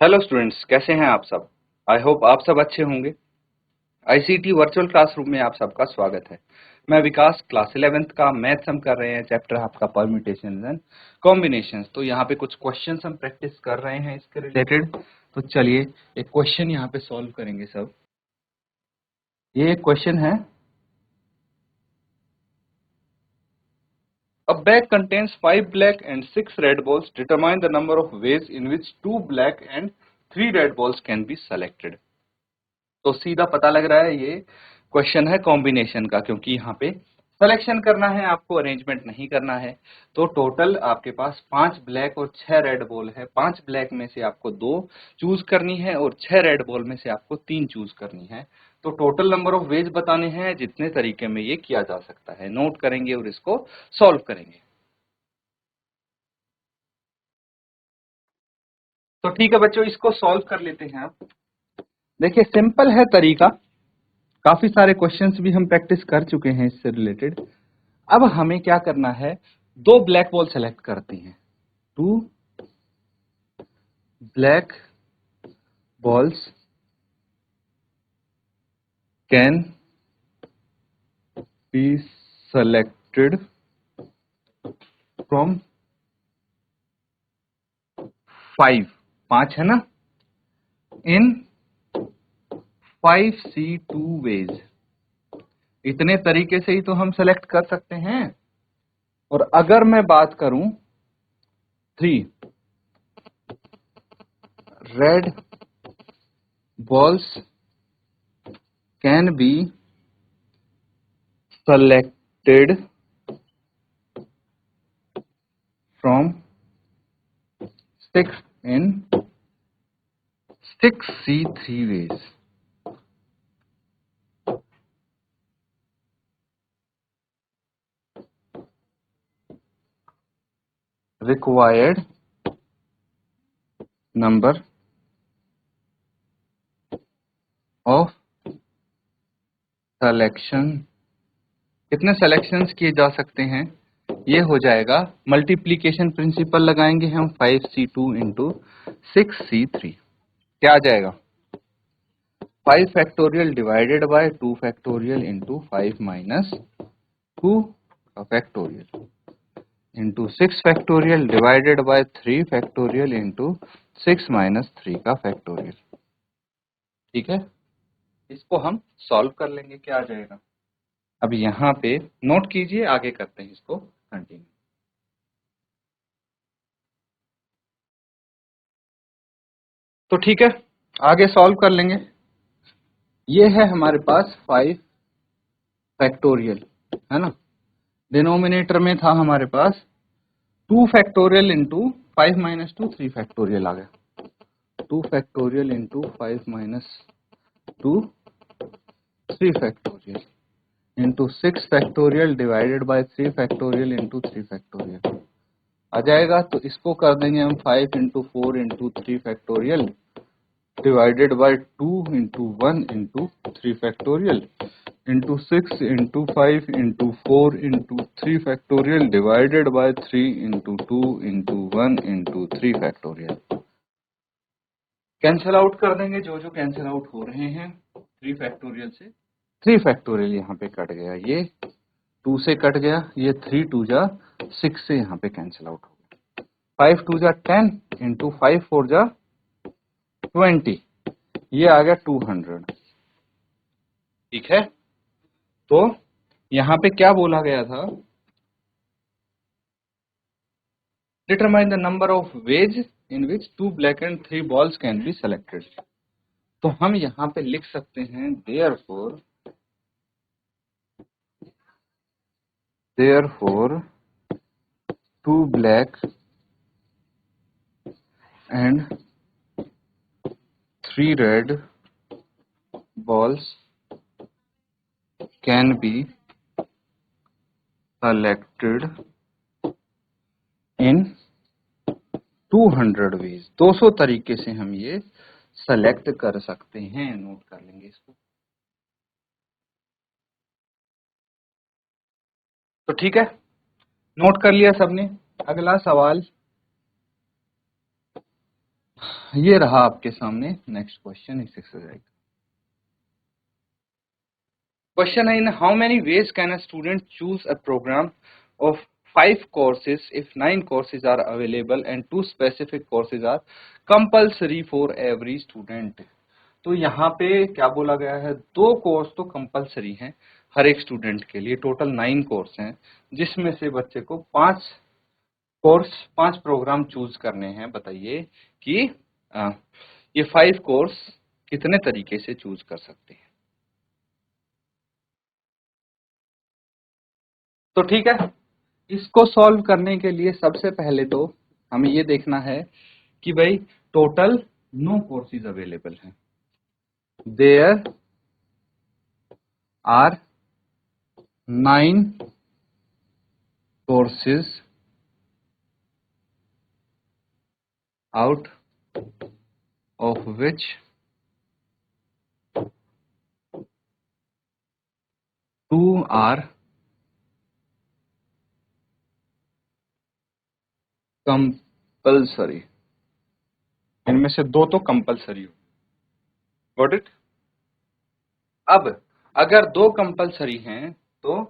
Hello students, कैसे हैं आप सब। आई होप आप सब अच्छे होंगे। आईसीटी वर्चुअल क्लासरूम में आप सबका स्वागत है। मैं विकास, क्लास 11th का मैथ्स हम कर रहे हैं, चैप्टर आपका परम्यूटेशन एंड कॉम्बिनेशंस। तो यहाँ पे कुछ क्वेश्चंस हम प्रैक्टिस कर रहे हैं इसके रिलेटेड। तो चलिए एक क्वेश्चन यहाँ पे सॉल्व करेंगे सब। ये एक क्वेश्चन है, a bag contains 5 black and 6 red balls. Determine the number of ways in which 2 black and 3 red balls can be selected. तो सीधा पता लग रहा है ये क्वेश्चन है कॉम्बिनेशन का, क्योंकि यहाँ पे सिलेक्शन करना है, आपको अरेंजमेंट नहीं करना है। तो टोटल आपके पास 5 ब्लैक और 6 रेड बॉल है। 5 ब्लैक में से आपको 2 चूज करनी है और 6 रेड बॉल में से आपको 3 चूज करनी है। तो टोटल नंबर ऑफ वेज बताने हैं, जितने तरीके में ये किया जा सकता है। नोट करेंगे और इसको सॉल्व करेंगे। तो ठीक है बच्चों, इसको सॉल्व कर लेते हैं। आप देखिए, सिंपल है तरीका। काफी सारे क्वेश्चंस भी हम प्रैक्टिस कर चुके हैं इससे रिलेटेड। अब हमें क्या करना है, 2 ब्लैक बॉल सेलेक्ट करते हैं। 2 black balls can be selected from 5, 5 है ना, इन 5C2 वेज। इतने तरीके से ही तो हम सेलेक्ट कर सकते हैं। और अगर मैं बात करूं 3 red balls can be selected from 6 in 6C3 ways. Required number of selection, कितने सेलेक्शंस किए जा सकते हैं, ये हो जाएगा। मल्टीप्लीकेशन प्रिंसिपल लगाएंगे हम, 5C2 इंटू 6C3। क्या आ जाएगा, 5 factorial divided by 2 factorial into 5 minus 2 का factorial into 6 factorial divided by 3 factorial into 6 minus 3 का फैक्टोरियल। ठीक है, इसको हम सॉल्व कर लेंगे। क्या आ जाएगा, अब यहाँ पे नोट कीजिए, आगे करते हैं इसको कंटिन्यू। तो ठीक है, आगे सॉल्व कर लेंगे। ये है हमारे पास 5 फैक्टोरियल, है ना। डिनोमिनेटर में था हमारे पास 2 फैक्टोरियल इंटू 5 माइनस 2, 3 फैक्टोरियल आ गया। 2 factorial into 5 minus 2, 3 factorial into 6 factorial divided by 3 factorial into 3 factorial आ जाएगा। तो इसको कर देंगे हम 5 into 4 into 3 factorial divided by 2 into 1 into 3 factorial into 6 into 5 into 4 into 3 factorial divided by 3 into 2 into 1 into 3 factorial. Cancel out कर देंगे जो जो कैंसिल आउट हो रहे हैं 3 फैक्टोरियल से। 3 फैक्टोरियल यहाँ पे कट गया, ये 2 से कट गया, ये 3 2 जा 6 से यहाँ पे कैंसिल आउट हो गया। 5 2 जा 10 इंटू 5 4 जा 20, ये आ गया 200। ठीक है, तो यहाँ पे क्या बोला गया था, determine the number of ways in which 2 black and 3 balls can be selected. तो हम यहाँ पे लिख सकते हैं therefore 2 black and 3 red balls can be selected in 200 ways। 200 तरीके से हम ये सेलेक्ट कर सकते हैं। नोट कर लेंगे इसको। तो ठीक है, नोट कर लिया सबने। अगला सवाल, ये रहा आपके सामने नेक्स्ट क्वेश्चन इस exercise. Question 9. How many ways can a student choose a program of 5 courses if 9 courses are available and 2 specific courses are compulsory for every student? तो यहाँ पे क्या बोला गया है, 2 कोर्स तो कंपलसरी हैं हर एक स्टूडेंट के लिए, टोटल 9 कोर्स हैं, जिसमें से बच्चे को 5 प्रोग्राम चूज करने हैं। बताइए कि ये 5 कोर्स कितने तरीके से चूज कर सकते हैं। तो ठीक है, इसको सॉल्व करने के लिए सबसे पहले तो हमें ये देखना है कि भाई टोटल 9 कोर्सेज अवेलेबल हैं। There are 9 courses out of which 2 are compulsory. इनमें से 2 तो कंपल्सरी हो। Got it. अब अगर 2 कंपल्सरी हैं तो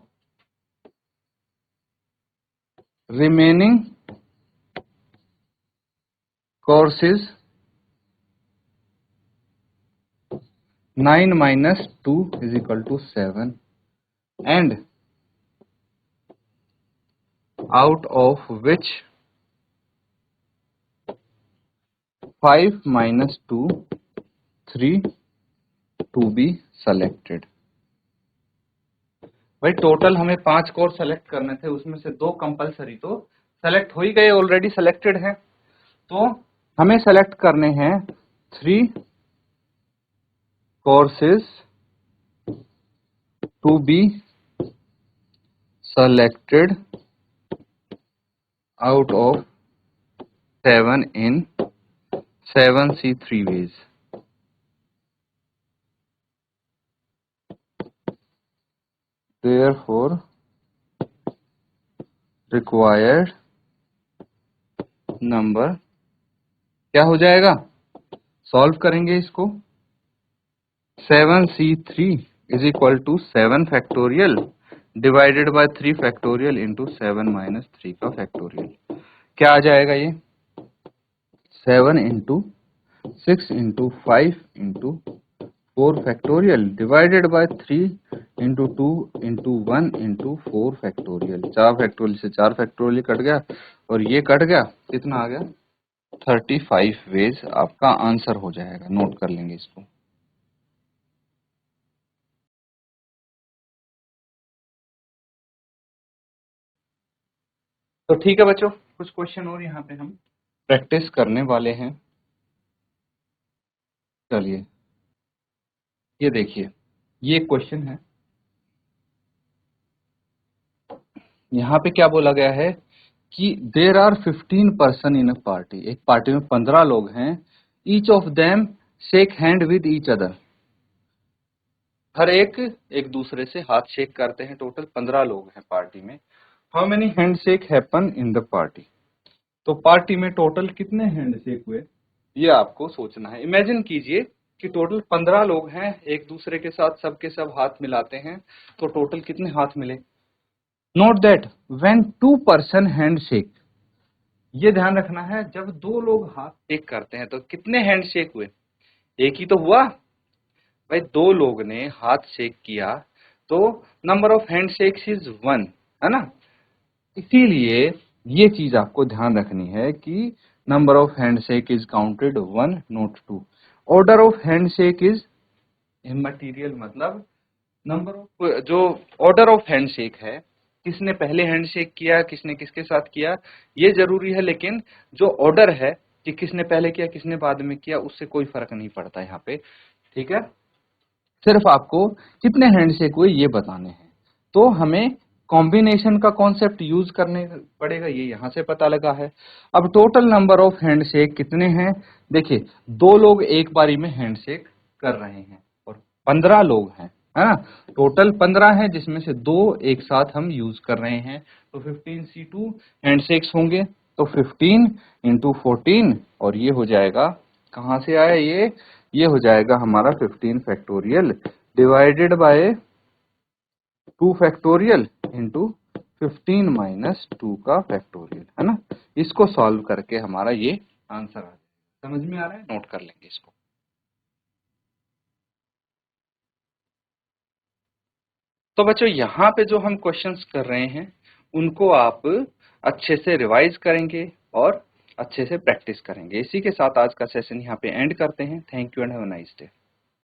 remaining courses 9 minus 2 is equal to 7, and out of which 5 minus 2 3 to be selected। भाई टोटल हमें 5 कोर्स सेलेक्ट करने थे, उसमें से 2 कंपलसरी तो सेलेक्ट हो ही गए, ऑलरेडी सेलेक्टेड हैं। तो हमें सेलेक्ट करने हैं 3 courses to be selected out of 7 in 7C3 ways। Therefore required number क्या हो जाएगा, सॉल्व करेंगे इसको। 7C3 is equal to 7 factorial divided by 3 factorial into 7 minus 3 का फैक्टोरियल। क्या आ जाएगा ये, 7 into 6 into 5 into 4 factorial divided by 3 into 2 into 1 into 4 factorial. 4 factorial से 4 फैक्टोरियल कट गया और ये कट गया, कितना आ गया 35 वेज आपका आंसर हो जाएगा। नोट कर लेंगे इसको। तो ठीक है बच्चों, कुछ क्वेश्चन और यहाँ पे हम प्रैक्टिस करने वाले हैं। चलिए ये देखिए, ये क्वेश्चन है। यहाँ पे क्या बोला गया है कि there are 15 person in a party. एक पार्टी में 15 लोग हैं। Each of them shake hand with each other. हर एक एक दूसरे से हाथ शेक करते हैं। टोटल 15 लोग हैं पार्टी में। How many hand shake happen in the party. तो पार्टी में टोटल कितने हैंड शेक हुए, ये आपको सोचना है। इमेजिन कीजिए कि टोटल 15 लोग हैं, एक दूसरे के साथ सबके सब हाथ मिलाते हैं, तो टोटल कितने हाथ मिले। Note that when 2 person hand shake, ये ध्यान रखना है, जब 2 लोग हाथ शेक करते हैं तो कितने हैंड शेक हुए, एक ही तो हुआ। भाई 2 लोग ने हाथ शेक किया तो number of hand shakes is 1, है ना। इसीलिए ये चीज आपको ध्यान रखनी है कि number of handshake is counted 1 not 2। Order of handshake is immaterial, मतलब नंबर ऑफ जो ऑर्डर ऑफ हैंडशेक है, किसने पहले हैंडशेक किया, किसने किसके साथ किया, ये जरूरी है। लेकिन जो ऑर्डर है कि किसने पहले किया किसने बाद में किया, उससे कोई फर्क नहीं पड़ता यहाँ पे। ठीक है, सिर्फ आपको कितने हैंडशेक हुए ये बताने हैं। तो हमें कॉम्बिनेशन का कॉन्सेप्ट यूज करने पड़ेगा, ये यहाँ से पता लगा है। अब टोटल नंबर ऑफ हैंडशेक कितने हैं, देखिए 2 लोग एक बारी में हैंडशेक कर रहे हैं और 15 लोग हैं, है ना। टोटल 15 है जिसमें से 2 एक साथ हम यूज कर रहे हैं, तो 15C2 हैंडशेक्स होंगे। तो 15 इंटू 14 और ये हो जाएगा, कहाँ से आया ये हो जाएगा हमारा 15 factorial divided by 2 factorial into 15 minus 2 का फैक्टोरियल, है ना। इसको सॉल्व करके हमारा ये आंसर आ जाएगा। समझ में आ रहा है? नोट कर लेंगे इसको। तो बच्चों यहाँ पे जो हम क्वेश्चंस कर रहे हैं उनको आप अच्छे से रिवाइज करेंगे और अच्छे से प्रैक्टिस करेंगे। इसी के साथ आज का सेशन यहाँ पे एंड करते हैं। Thank you and have a nice day.